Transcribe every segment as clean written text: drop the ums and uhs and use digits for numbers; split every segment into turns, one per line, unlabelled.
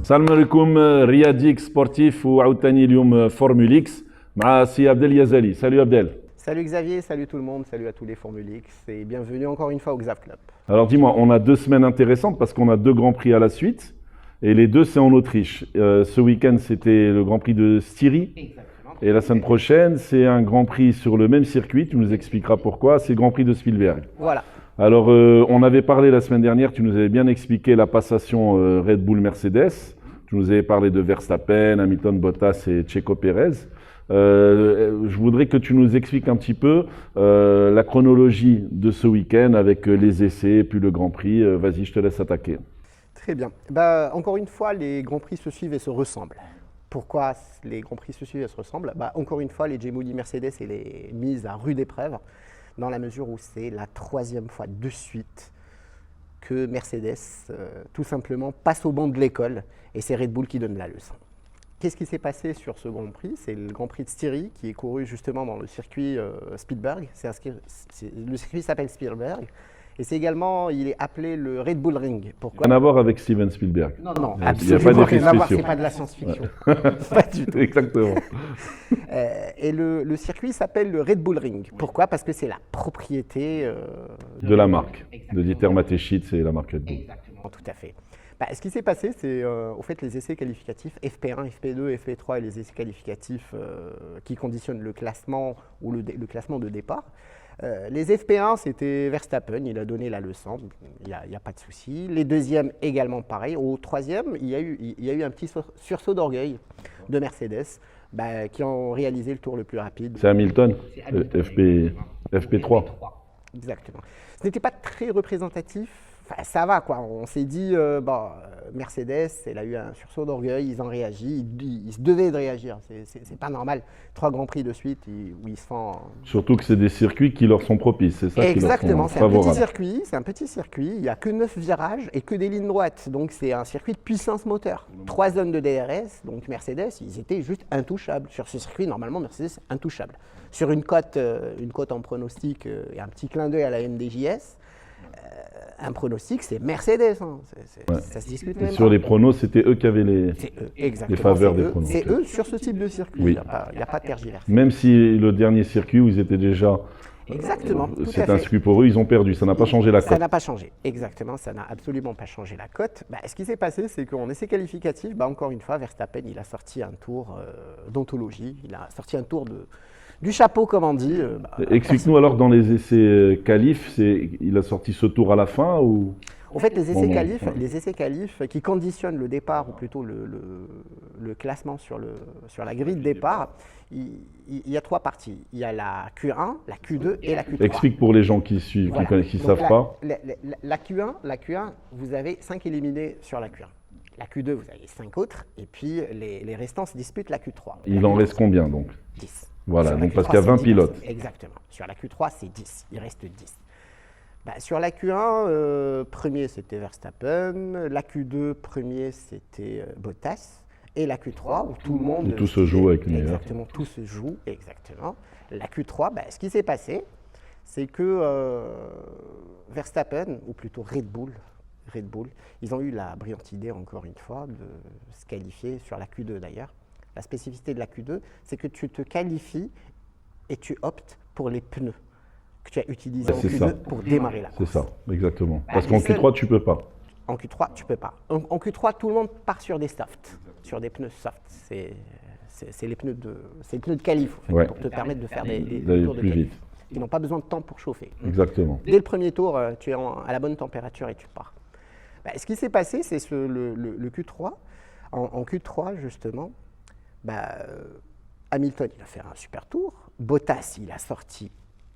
السلام عليكم رياضيك سبورتيف وعاوتاني اليوم فورمول اكس مع سي عبد اليزالي. Salut Abdel.
Salut Xavier, salut tout le monde, salut à tous les Formule X et bienvenue encore une fois au Xav Club.
Alors dis-moi, on a 2 semaines intéressantes parce qu'on a 2 grands prix à la suite et les 2 c'est en Autriche. Ce week-end c'était le Grand Prix de Styrie.
Exactement.
Et la semaine prochaine c'est un Grand Prix sur le même circuit, tu nous expliqueras pourquoi, c'est le Grand Prix de Spielberg.
Voilà.
Alors on avait parlé la semaine dernière, tu nous avais bien expliqué la passation Red Bull-Mercedes. Tu nous avais parlé de Verstappen, Hamilton, Bottas et Checo Pérez. Je voudrais que tu nous expliques un petit peu la chronologie de ce week-end avec les essais et puis le Grand Prix. Vas-y, je te laisse attaquer.
Très bien. Encore une fois, les Grands Prix se suivent et se ressemblent. Pourquoi les Grands Prix se suivent et se ressemblent? Encore une fois, les Gemini Mercedes et les mises à rude épreuve, dans la mesure où c'est la 3e fois de suite que Mercedes, tout simplement, passe au banc de l'école et c'est Red Bull qui donne la leçon. Qu'est-ce qui s'est passé sur ce Grand Prix? C'est le Grand Prix de Styrie qui est couru justement dans le circuit Spielberg. Le circuit s'appelle Spielberg et c'est également, il est appelé le Red Bull Ring. Pourquoi?
Rien à voir avec Steven Spielberg.
Non,
Il n'y a
absolument
pas d'effets
rien à voir,
spéciaux.
c'est pas de la science-fiction. Pas du tout.
Exactement.
Et le circuit s'appelle le Red Bull Ring. Pourquoi? Parce que c'est la propriété
De la marque.
Exactement.
De Dieter Mateschitz, c'est la marque Red Bull.
Exactement, tout à fait. Ce qui s'est passé, c'est au fait les essais qualificatifs FP1, FP2, FP3 et les essais qualificatifs qui conditionnent le classement ou le classement de départ. Les FP1, c'était Verstappen, il a donné la leçon, il n'y a pas de souci. Les deuxièmes également pareil. Au troisième, il y a eu un petit sursaut d'orgueil de Mercedes qui ont réalisé le tour le plus rapide.
C'est Hamilton, FP3.
Exactement. Ce n'était pas très représentatif. Enfin, ça va quoi, on s'est dit, Mercedes, elle a eu un sursaut d'orgueil, ils ont réagi, ils se devaient de réagir, c'est pas normal. 3 Grands Prix de suite où ils se font…
Surtout que c'est des circuits qui leur sont propices, c'est ça
Exactement,
qui leur sont favorables.
c'est un petit circuit, il n'y a que 9 virages et que des lignes droites, donc c'est un circuit de puissance moteur. 3 zones de DRS, donc Mercedes, ils étaient juste intouchables. Sur ce circuit, normalement, Mercedes, intouchable. Sur une cote en pronostic et un petit clin d'œil à la MDJS, un pronostic, c'est Mercedes, hein. Ça se discute même.
Sur les pronos, c'était eux qui avaient les faveurs des pronos.
C'est eux sur ce type de circuit,
Oui.
il n'y a pas de tergiversation.
Même si le dernier circuit où ils étaient déjà…
Exactement, tout à
c'est
fait.
un circuit pour eux, ils ont perdu, ça n'a pas changé la
Ça
cote.
n'a pas changé, exactement, ça n'a absolument pas changé la cote. Ce qui s'est passé, c'est qu'en essai qualificatif, encore une fois, Verstappen, il a sorti un tour d'anthologie, il a sorti un tour du chapeau, comme on dit.
Explique-nous alors dans les essais qualifs, il a sorti ce tour à la fin ou…
En fait, les
Bon,
essais qualifs qui conditionnent le départ, ou plutôt le classement sur la grille de départ, il y a 3 parties. Il y a la Q1, la Q2 et la Q3.
Explique pour les gens qui suivent,
Voilà.
qui ne
Donc
savent pas.
La Q1, vous avez 5 éliminés sur la Q1. La Q2, vous avez 5 autres, et puis les restants se disputent la Q3.
Il en reste combien donc?
10.
Voilà,
Sur la
donc parce
Q3,
qu'il y a 20
c'est 10
pilotes.
personnes. Exactement. Sur la Q3, c'est 10. Il reste 10. Sur la Q1, premier c'était Verstappen, la Q2, premier c'était Bottas, et la Q3 où tout le monde…
Où tout se joue avec le meilleur.
Exactement, tout se joue, exactement. La Q3, ce qui s'est passé, c'est que Verstappen, ou plutôt Red Bull, ils ont eu la brillante idée, encore une fois, de se qualifier sur la Q2 d'ailleurs. La spécificité de la Q2, c'est que tu te qualifies et tu optes pour les pneus que tu as utilisés en Q2 pour démarrer la course.
C'est ça, exactement. Parce qu'en Q3, tu ne peux pas.
En Q3, tu ne peux pas. En Q3, tout le monde part sur des softs, sur des pneus soft. C'est les pneus de qualif, en fait, pour te permettre de faire des tours de
plus
qualif.
vite.
Ils n'ont pas besoin de temps pour chauffer.
Exactement.
Dès le premier tour, tu es à la bonne température et tu pars. Ce qui s'est passé, c'est le Q3. En Q3, justement, Hamilton, il a fait un super tour. Bottas, il a sorti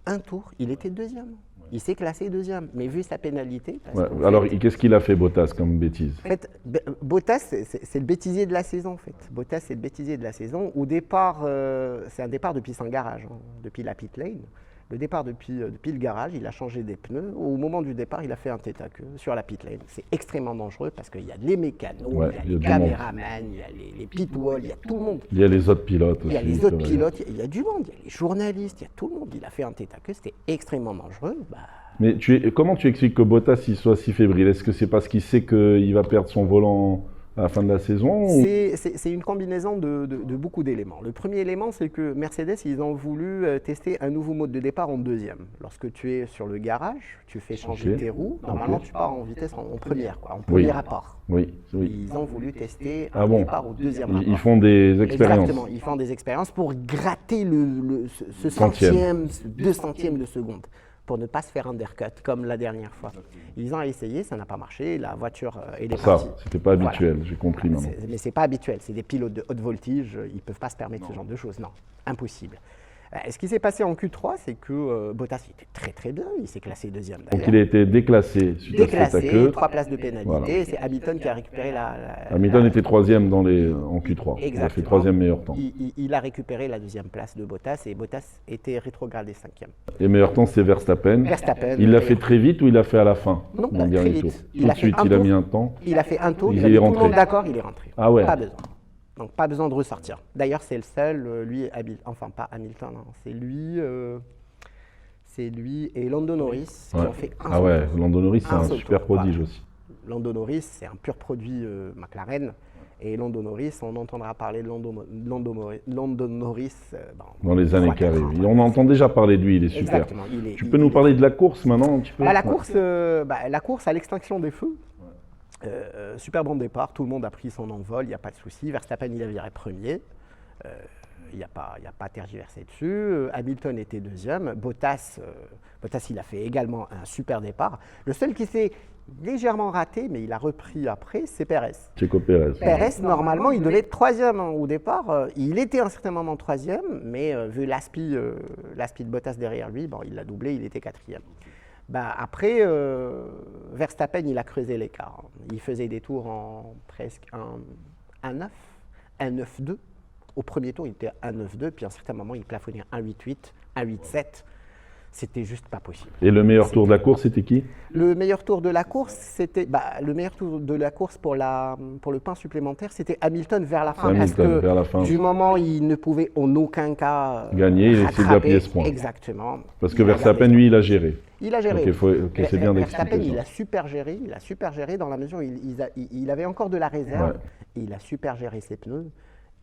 un tour, il était deuxième. Il s'est classé deuxième, mais vu sa pénalité…
Alors, qu'est-ce qu'il a fait, Bottas, comme bêtise?
En fait, Bottas, c'est le bêtisier de la saison, en fait. Bottas, c'est le bêtisier de la saison. Au départ, c'est un départ depuis son garage, depuis la pit lane. Le départ depuis le garage, il a changé des pneus. Au moment du départ, il a fait un tête à queue sur la pit lane. C'est extrêmement dangereux parce qu'il y a les mécanos, il y a les caméramans, il y a les pit walls, il y a tout le monde.
Il y a les autres pilotes aussi.
Il y a les autres pilotes, il y a du monde, il y a les journalistes, il y a tout le monde. Il a fait un tête à queue, c'était extrêmement dangereux.
Mais comment tu expliques que Bottas il soit si fébrile? Est-ce que c'est parce qu'il sait qu'il va perdre son volant à la fin de la saison ou...
C'est une combinaison de beaucoup d'éléments. Le premier élément, c'est que Mercedes, ils ont voulu tester un nouveau mode de départ en deuxième. Lorsque tu es sur le garage, tu fais changer tes roues, normalement tu pars en vitesse en première, quoi, en premier rapport.
Oui.
Ils ont voulu tester un départ au deuxième rapport.
Ils font des expériences.
Exactement, ils font des expériences pour gratter ce centième, ce 2 centièmes de seconde, pour ne pas se faire undercut comme la dernière fois. Ils ont essayé, ça n'a pas marché, la voiture elle est partie.
Ça, c'était pas habituel, j'ai compris maintenant.
Mais c'est pas habituel, c'est des pilotes de haute voltige, ils ne peuvent pas se permettre ce genre de choses, non, impossible. Ce qui s'est passé en Q3, c'est que Bottas était très très bien, il s'est classé deuxième d'ailleurs.
Donc il a été déclassé suite à cette queue.
3 places de pénalité, c'est Hamilton qui a récupéré
Hamilton était troisième en Q3,
Exactement.
il a fait troisième meilleur temps.
Il a récupéré la deuxième place de Bottas et Bottas était rétrogradé cinquième.
Et meilleur temps c'est Verstappen. Il l'a fait très vite ou il l'a fait à la fin?
Non,
dans le
très
dernier
vite.
tour. Tout de suite, il a mis un temps.
Il a fait un tour,
Il
a
est
mis
rentré.
tout le monde d'accord, il est rentré.
Ah ouais.
Pas besoin. Donc pas besoin de ressortir. D'ailleurs, c'est le seul, lui, enfin pas Hamilton, hein, c'est lui et Lando Norris qui ont fait un
Ah ouais, Lando Norris c'est un
seul
super
tour.
prodige
Voilà.
aussi.
Lando Norris, c'est un pur produit McLaren. Et Lando Norris, on entendra parler de Lando Norris
dans les années qui arrivent. On entend déjà parler de lui, il est super.
Exactement.
Tu peux nous parler de la course maintenant un petit peu?
La course à l'extinction des feux. Super bon départ, tout le monde a pris son envol, il n'y a pas de souci. Verstappen, il a viré premier. Il n'y a pas à tergiverser dessus. Hamilton était deuxième. Bottas, il a fait également un super départ. Le seul qui s'est légèrement raté, mais il a repris après, c'est Pérez.
Checo Pérez.
Pérez, normalement, il devait être troisième au départ. Il était à un certain moment troisième, mais vu l'aspi de Bottas derrière lui, il l'a doublé, il était quatrième. Après, Verstappen, il a creusé l'écart. Il faisait des tours en presque 1,9, 1,9,2. Au premier tour, il était à 1,9,2, puis à un certain moment, il plafonnait 1,8,8, 1,8,7. C'était juste pas possible.
Et le meilleur tour de la course, c'était qui?
Le meilleur tour de la course, c'était pour le pain supplémentaire, c'était Hamilton vers la fin. Parce que
vers la fin.
Du moment il ne pouvait en aucun cas
gagner, il essaie d'appuyer ce point.
Exactement.
Parce que Verstappen, lui, il a géré.
Il a géré.
C'est bien
Verstappen,
d'expliquer
il
ça.
a super géré dans la mesure où il avait encore de la réserve.
Ouais.
Et il a super géré ses pneus.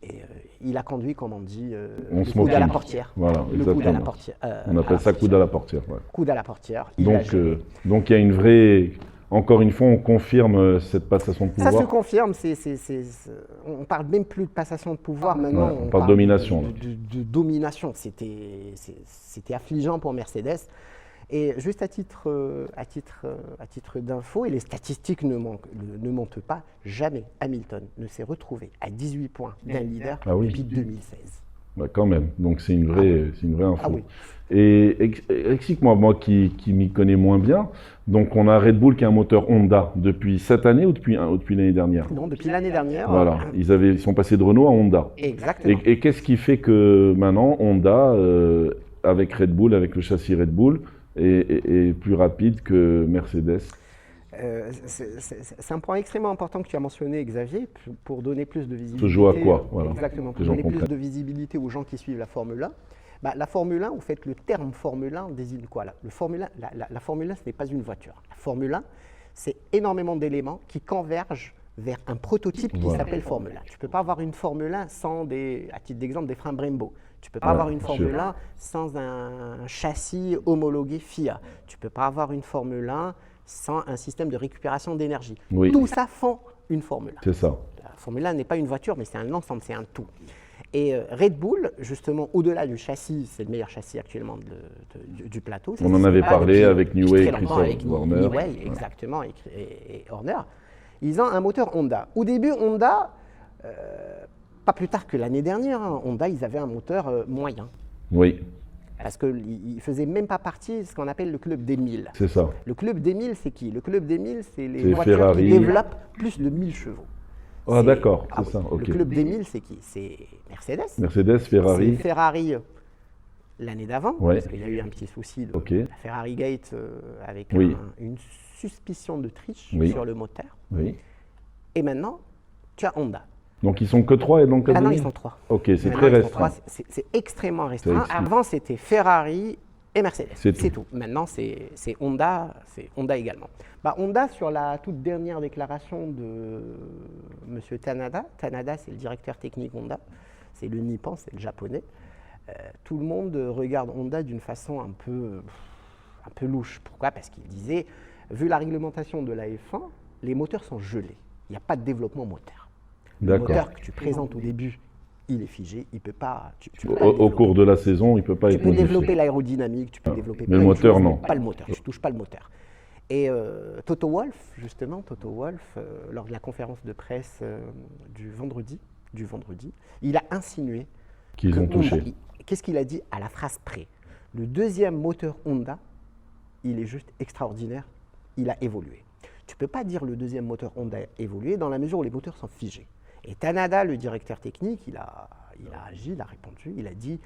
Et il a conduit, comme on dit,
On
le
se
coude à la
motive.
portière.
Voilà,
Le coude à la
exactement.
portière.
On appelle ça coude à la portière. Ouais.
Coude à la portière. Il a géré.
Donc il y a une vraie... Encore une fois, on confirme cette passation de pouvoir.
Ça se confirme, on parle même plus de passation de pouvoir maintenant.
Ouais, on parle de domination.
De domination, c'était affligeant pour Mercedes. Et juste à titre d'info, et les statistiques ne mentent pas, jamais Hamilton ne s'est retrouvé à 18 points d'un leader depuis 2016.
Quand même, donc c'est une vraie info.
Ah oui.
Et explique-moi, moi qui m'y connais moins bien, donc on a Red Bull qui a un moteur Honda depuis cette année ou depuis l'année dernière?
Non, depuis l'année dernière.
Voilà, ils sont passés de Renault à Honda.
Exactement.
Et qu'est-ce qui fait que maintenant Honda, avec Red Bull, avec le châssis Red Bull, est plus rapide que Mercedes?
C'est un point extrêmement important que tu as mentionné, Xavier, pour donner plus de visibilité.
Se joue à quoi, voilà.
Exactement, pour donner plus de visibilité aux gens qui suivent la Formule 1. La Formule 1, en fait, le terme Formule 1 désigne quoi là? La Formule 1, ce n'est pas une voiture. La Formule 1, c'est énormément d'éléments qui convergent vers un prototype qui s'appelle Formule 1. Tu ne peux pas avoir une Formule 1 sans, à titre d'exemple, des freins Brembo. Tu ne peux pas avoir une Formule 1 sans un châssis homologué FIA. Tu ne peux pas avoir une Formule 1 sans un système de récupération d'énergie.
Oui.
Tout ça font une Formule 1.
C'est ça.
La Formule 1 n'est pas une voiture, mais c'est un ensemble, c'est un tout. Et Red Bull, justement, au-delà du châssis, c'est le meilleur châssis actuellement du plateau.
On en avait parlé avec Newey et Christophe Horner.
Newey, exactement, et Horner. Ils ont un moteur Honda. Au début, Honda, pas plus tard que l'année dernière, Honda, ils avaient un moteur moyen.
Oui.
Parce qu'ils ne faisaient même pas partie de ce qu'on appelle le club des 1000.
C'est ça.
Le club des 1000, c'est qui? Le club des 1000, c'est les voitures
Ferrari.
qui développent plus de 1000 chevaux.
Ah d'accord, c'est ça.
Le club des 1000, c'est qui? C'est Mercedes.
Mercedes, Ferrari.
C'est Ferrari l'année d'avant, parce qu'il y a eu un petit souci de la Ferrari Gate avec une suspicion de triche sur le moteur.
Oui.
Et maintenant, tu as Honda.
Donc ils sont que 3 et donc
Maintenant, ils sont 3.
Ok, c'est très restreint.
C'est extrêmement restreint. Avant, c'était Ferrari, et Mercedes.
C'est
C'est
tout.
tout. Maintenant, c'est Honda également. Honda, sur la toute dernière déclaration de M. Tanada, c'est le directeur technique Honda, c'est le Nippon, c'est le japonais, tout le monde regarde Honda d'une façon un peu louche. Pourquoi? Parce qu'il disait, vu la réglementation de la F1, les moteurs sont gelés. Il n'y a pas de développement moteur. Le moteur que tu présentes au début, il est figé, il peut pas.
Au cours de la saison, il ne peut pas être modifié.
Tu peux développer l'aérodynamique, tu peux développer
mais le moteur, non.
Pas le moteur, tu ne touches pas le moteur. Et Toto Wolff, justement, lors de la conférence de presse du vendredi, il a insinué
qu'ils ont touché.
Qu'est-ce qu'il a dit à la phrase près? Le deuxième moteur Honda, il est juste extraordinaire, il a évolué. Tu ne peux pas dire le deuxième moteur Honda a évolué dans la mesure où les moteurs sont figés. Et Tanada, le directeur technique, il a agi, il a répondu, il a dit,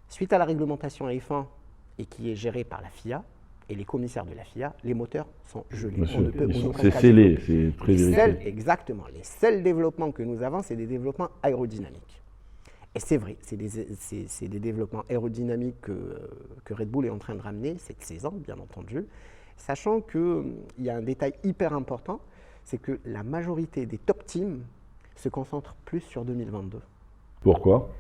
suite à la réglementation F1 et qui est gérée par la FIA et les commissaires de la FIA, les moteurs sont gelés.
Monsieur, c'est scellé, c'est très vérifié.
Exactement. Les seuls développements que nous avons, c'est des développements aérodynamiques. Et c'est vrai, c'est des développements aérodynamiques que Red Bull est en train de ramener cette saison, bien entendu, sachant qu'il y a un détail hyper important, c'est que la majorité des top teams se concentrent plus sur 2022.
Pourquoi?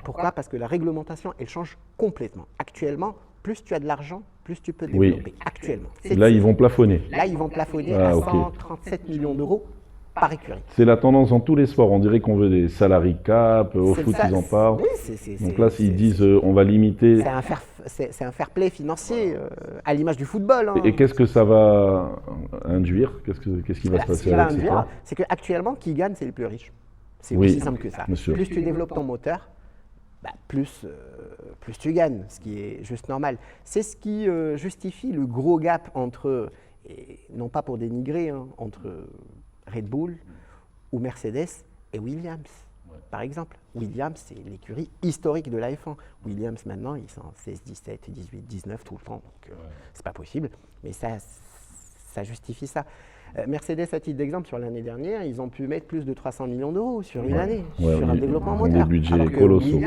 Pourquoi? Parce que la réglementation, elle change complètement. Actuellement, plus tu as de l'argent, plus tu peux développer. Oui. Actuellement.
Là, ils vont plafonner.
Là, ils vont plafonner à 137 millions d'euros par écurie.
C'est la tendance dans tous les sports. On dirait qu'on veut des salary cap, au foot, ils en parlent. Oui, donc là, s'ils disent on va limiter…
C'est un fair play financier, à l'image du football. Hein.
Et qu'est-ce que ça va induire? Qu'est-ce qui va se passer avec ça?
C'est qu'actuellement, qui gagne, c'est les plus riches. C'est aussi simple que ça.
Monsieur.
Plus tu développes ton moteur, plus tu gagnes, ce qui est juste normal. C'est ce qui justifie le gros gap entre, et non pas pour dénigrer, entre Red Bull ou Mercedes et Williams, par exemple. Williams, c'est l'écurie historique de la F1. Williams, maintenant, ils sont 16, 17, 18, 19 tout le temps, donc c'est pas possible. Mais ça justifie ça. Mercedes, à titre d'exemple, sur l'année dernière, ils ont pu mettre plus de 300 millions d'euros sur une année, sur un développement moteur.
Des budgets colossaux.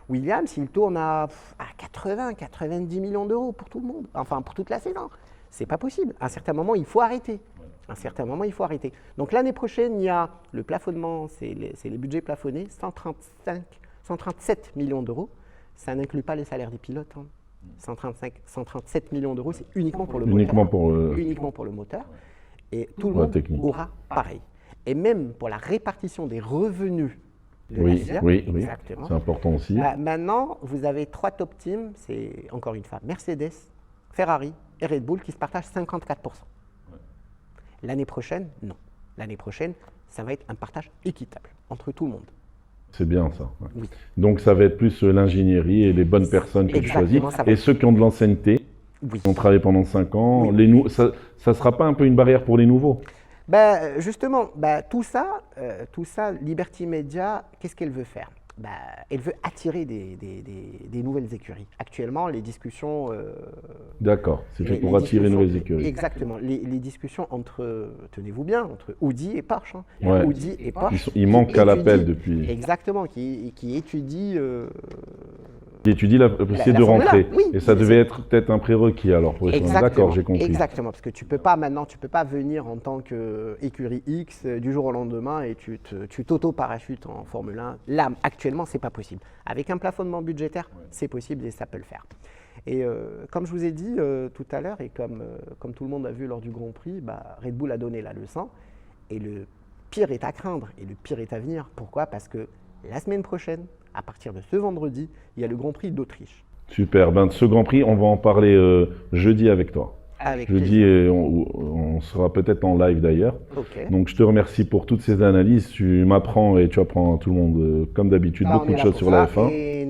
Williams, il tourne à 80, 90 millions d'euros pour tout le monde, enfin pour toute la saison. C'est pas possible. À un certain moment, il faut arrêter. Donc l'année prochaine, il y a le plafonnement, c'est les budgets plafonnés, 137 millions d'euros. Ça n'inclut pas les salaires des pilotes. 137 millions d'euros, c'est uniquement pour le moteur. Uniquement pour le moteur. Et tout le monde aura pareil. Et même pour la répartition des revenus de la FIA,
c'est important aussi.
Maintenant, vous avez 3 top teams, c'est encore une fois Mercedes, Ferrari et Red Bull qui se partagent 54%. L'année prochaine, non. L'année prochaine, ça va être un partage équitable entre tout le monde.
C'est bien ça.
Oui.
Donc ça va être plus l'ingénierie et les bonnes personnes que tu choisis. Et ceux qui ont de l'ancienneté, qui ont travaillé pendant 5 ans, ça ne sera pas un peu une barrière pour les nouveaux?
Justement, tout ça, Liberty Media, qu'est-ce qu'elle veut faire? Elle veut attirer des nouvelles écuries. Actuellement, les discussions…
D'accord, c'est fait pour attirer nouvelles écuries.
Exactement. Les discussions entre, tenez-vous bien, entre Audi et Porsche.
Audi et Porsche. Ils manquent à l'appel depuis…
Exactement, qui étudie…
Qui étudie la possibilité de rentrer. Et ça devait être peut-être un prérequis alors pour les choses. D'accord, j'ai compris.
Exactement, parce que tu peux pas venir en tant qu'écurie X du jour au lendemain et tu t'auto-parachutes en Formule 1. Là, actuellement, c'est pas possible. Avec un plafonnement budgétaire, c'est possible et ça peut le faire. Et comme je vous ai dit tout à l'heure, et comme tout le monde a vu lors du Grand Prix, Red Bull a donné la leçon. Et le pire est à craindre et le pire est à venir. Pourquoi? Parce que la semaine prochaine, à partir de ce vendredi, il y a le Grand Prix d'Autriche.
Super. De ce Grand Prix, on va en parler jeudi avec toi. Jeudi, on sera peut-être en live d'ailleurs.
Okay.
Donc je te remercie pour toutes ces analyses. Tu m'apprends et tu apprends à tout le monde, comme d'habitude, beaucoup de choses sur la F1.
Et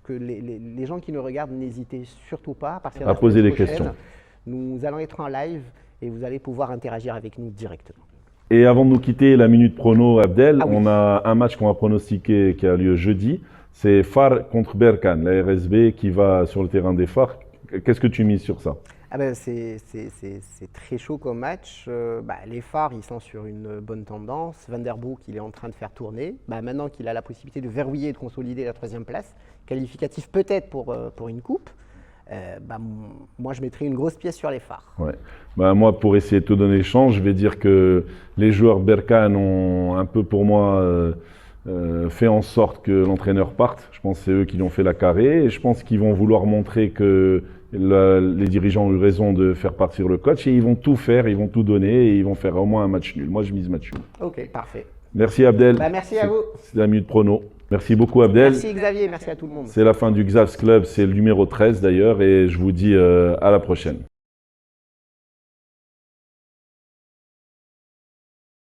que les gens qui nous regardent, n'hésitez surtout pas
à poser des questions.
Nous allons être en live et vous allez pouvoir interagir avec nous directement.
Et avant de nous quitter, la Minute Prono, Abdel, on a un match qu'on va pronostiquer qui a lieu jeudi. C'est Far contre Berkane, la RSB qui va sur le terrain des Far. Qu'est-ce que tu mises sur ça?
C'est très chaud comme match. Les Far, ils sont sur une bonne tendance. Van der Broek, il est en train de faire tourner. Maintenant qu'il a la possibilité de verrouiller et de consolider la 3e place, qualificatif peut-être pour une coupe. moi je mettrais une grosse pièce sur les phares.
Ouais. Bah, moi, pour essayer de te donner chance, je vais dire que les joueurs Berkane ont un peu pour moi fait en sorte que l'entraîneur parte. Je pense que c'est eux qui l'ont fait la carré et je pense qu'ils vont vouloir montrer que les dirigeants ont eu raison de faire partir le coach et ils vont tout faire, ils vont tout donner et ils vont faire au moins un match nul. Moi, je mise match nul.
Ok, parfait.
Merci Abdel.
Merci à vous.
C'est la minute prono. Merci beaucoup Abdel.
Merci Xavier, merci à tout le monde.
C'est la fin du Xavs Club, c'est le numéro 13 d'ailleurs et je vous dis à la prochaine.